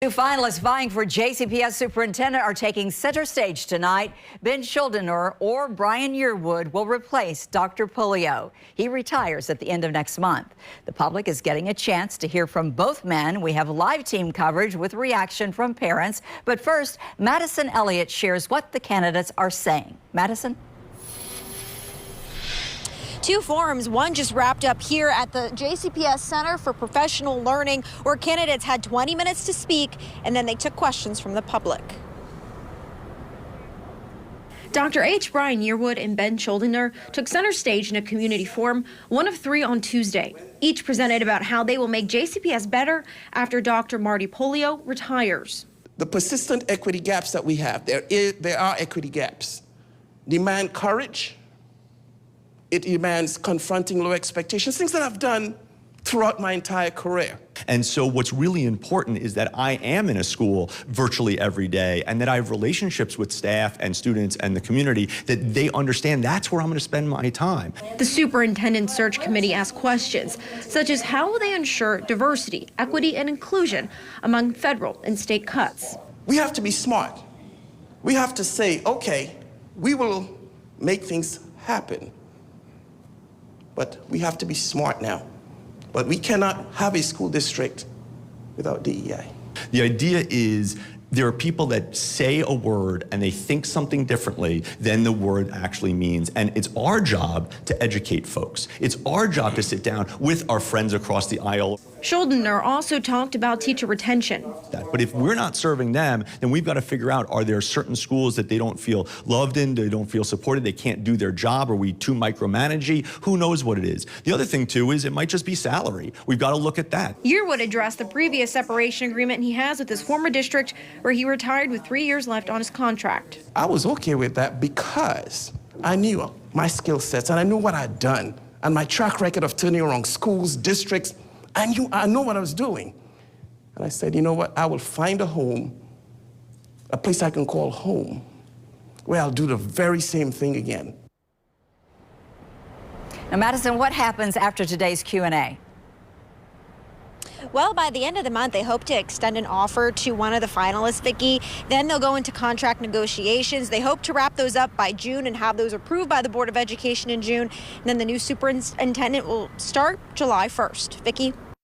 Two finalists vying for JCPS superintendent are taking center stage tonight. Ben Schuldiner or Brian Yearwood will replace Dr. Puleo. He retires at the end of next month. The public is getting a chance to hear from both men. We have live team coverage with reaction from parents. But first, Madison Elliott shares what the candidates are saying. Madison? Two forums, one just wrapped up here at the JCPS Center for Professional Learning, where candidates had 20 minutes to speak, and then they took questions from the public. Dr. H. Brian Yearwood and Ben Schuldiner took center stage in a community forum, one of three on Tuesday. Each presented about how they will make JCPS better after Dr. Marty Puleo retires. The persistent equity gaps that we have, there are equity gaps, demand courage. It demands confronting low expectations, things that I've done throughout my entire career. And so what's really important is that I am in a school virtually every day and that I have relationships with staff and students and the community that they understand that's where I'm going to spend my time. The superintendent search committee asked questions such as how will they ensure diversity, equity, and inclusion among federal and state cuts. We have to be smart. We have to say, okay, we will make things happen. But we have to be smart now. But we cannot have a school district without DEI. The idea is there are people that say a word and they think something differently than the word actually means. And it's our job to educate folks. It's our job to sit down with our friends across the aisle. Schuldiner also talked about teacher retention. But if we're not serving them, then we've got to figure out, are there certain schools that they don't feel loved in, they don't feel supported, they can't do their job, are we too micromanaging? Who knows what it is? The other thing, too, is it might just be salary. We've got to look at that. Yearwood addressed the previous separation agreement he has with his former district, where he retired with 3 years left on his contract. I was okay with that because I knew my skill sets and I knew what I'd done and my track record of turning around schools, districts. I know what I was doing. And I said, you know what, I will find a home, a place I can call home, where I'll do the very same thing again. Now, Madison, what happens after today's Q&A? Well, by the end of the month, they hope to extend an offer to one of the finalists, Vicki. Then they'll go into contract negotiations. They hope to wrap those up by June and have those approved by the Board of Education in June. And then the new superintendent will start July 1st. Vicki?